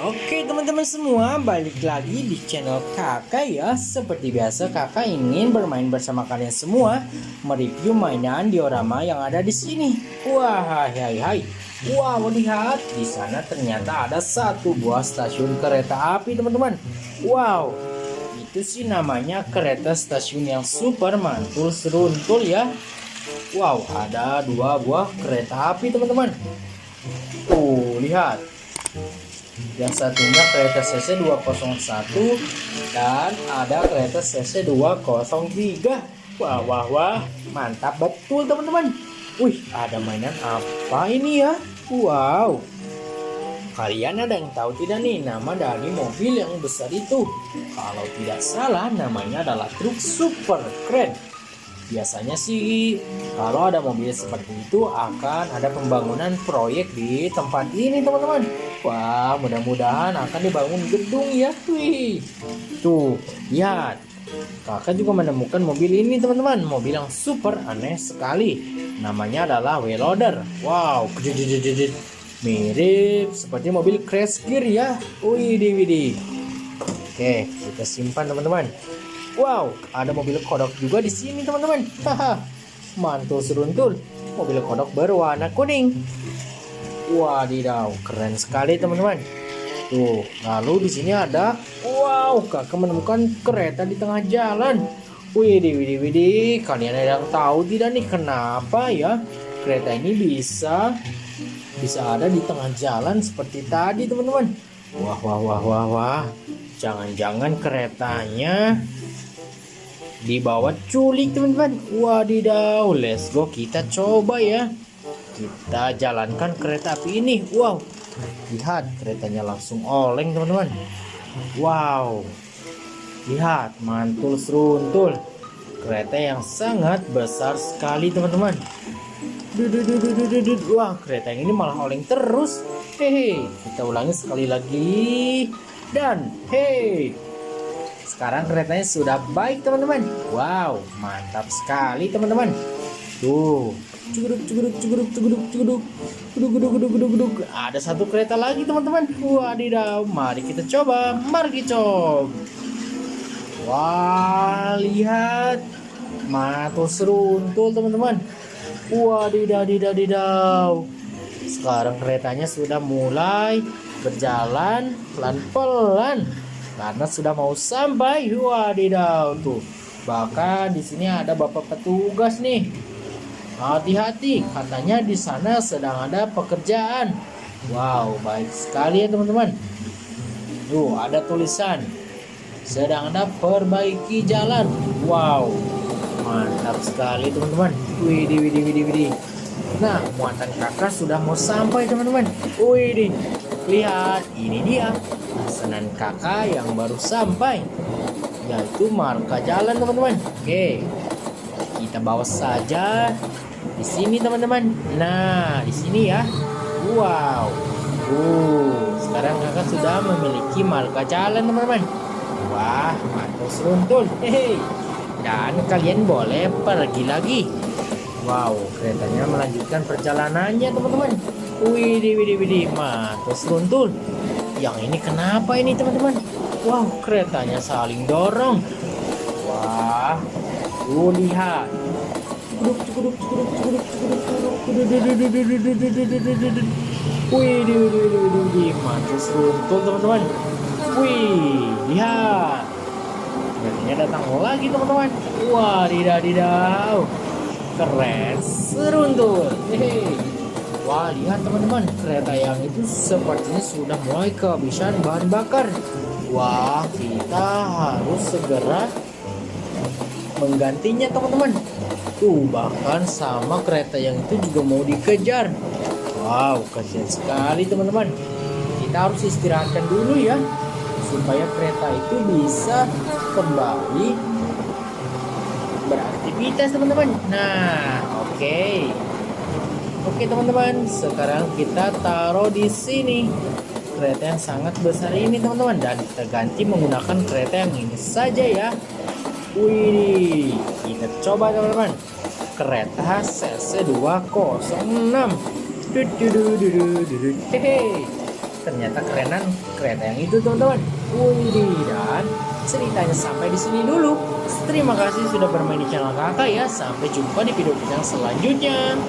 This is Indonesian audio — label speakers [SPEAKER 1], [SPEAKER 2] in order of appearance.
[SPEAKER 1] Oke teman-teman semua, balik lagi di channel kakak ya. Seperti biasa kakak ingin bermain bersama kalian semua, mereview mainan diorama yang ada di sini. Wah, hai. Wow, lihat di sana ternyata ada satu buah stasiun kereta api teman-teman. Wow, itu sih namanya kereta stasiun yang super mantul seruntul ya. Wow, ada dua buah kereta api teman-teman. Tuh, lihat. Yang satunya kereta CC 201 dan ada kereta CC 203. Wah, mantap betul teman-teman. Wih, ada mainan apa ini ya? Wow, kalian ada yang tahu tidak nih nama dari mobil yang besar itu? Kalau tidak salah namanya adalah truk super keren. Biasanya sih kalau ada mobil seperti itu akan ada pembangunan proyek di tempat ini teman-teman. Wah, mudah-mudahan akan dibangun gedung ya. Wih, tuh lihat, kakak juga menemukan mobil ini teman-teman. Mobil yang super aneh sekali. Namanya adalah Wheeloader. Wow, mirip seperti mobil crash gear ya. Widih. Oke, kita simpan teman-teman. Wow, ada mobil kodok juga di sini teman-teman. Haha, mantul seruntul. Mobil kodok berwarna kuning. Wadidaw, keren sekali teman-teman. Tuh, lalu di sini ada, wow, kakak menemukan kereta di tengah jalan. Widih. Kalian ada yang tahu tidak nih kenapa ya kereta ini bisa ada di tengah jalan seperti tadi teman-teman? Wah. Jangan-jangan keretanya dibawa culik teman-teman. Wadidaw, let's go, kita coba ya. Kita jalankan kereta api ini. Wow, lihat keretanya langsung oleng teman-teman. Wow, lihat, mantul seruntul. Kereta yang sangat besar sekali teman-teman. Wah, kereta yang ini malah oleng terus. Hehe, kita ulangi sekali lagi. Dan hey, sekarang keretanya sudah baik teman-teman. Wow, mantap sekali teman-teman. Tuh, cuguduk. Ada satu kereta lagi teman-teman. Wadidaw, mari kita coba. Wah, lihat, mantul seruntul teman-teman. Wadidaw. Sekarang keretanya sudah mulai berjalan pelan-pelan karena sudah mau sampai. Wadidaw, tuh. Bahkan di sini ada bapak petugas nih. Hati-hati, katanya di sana sedang ada pekerjaan. Wow, baik sekali ya teman-teman. Tuh, ada tulisan sedang ada perbaiki jalan. Wow, mantap sekali teman-teman. Widih. Nah, muatan kakak sudah mau sampai teman-teman. Widih, lihat, ini dia pesanan kakak yang baru sampai, yaitu marka jalan teman-teman. Oke, kita bawa saja di sini teman-teman. Nah, di sini ya. Wow. Sekarang kakak sudah memiliki marka jalan teman-teman. Wah, mantul seruntul. Hehe. Dan kalian boleh pergi lagi. Wow, keretanya melanjutkan perjalanannya teman-teman. Widih, mantul seruntul. Yang ini kenapa ini teman-teman? Wow, keretanya saling dorong. Wah, lihat. Widih, mantul seruntul teman-teman. Wih, lihat, keretanya datang lagi teman-teman. Wadidaw, keren seruntul. Hehe. Wah, lihat teman-teman, kereta yang itu sepertinya sudah mulai kehabisan bahan bakar. Wah, kita harus segera menggantinya teman-teman. Tuh, bahkan sama kereta yang itu juga mau dikejar. Wow, kasihan sekali teman-teman. Kita harus istirahatkan dulu ya, supaya kereta itu bisa kembali beraktivitas teman-teman. Nah, oke teman-teman, sekarang kita taruh di sini kereta yang sangat besar ini teman-teman, dan kita ganti menggunakan kereta yang ini saja ya. Wih, kita coba teman-teman, kereta CC 206. Hehe, ternyata kerenan kereta yang itu teman-teman. Wih, dan ceritanya sampai di sini dulu. Terima kasih sudah bermain di channel kakak ya. Sampai jumpa di video yang selanjutnya.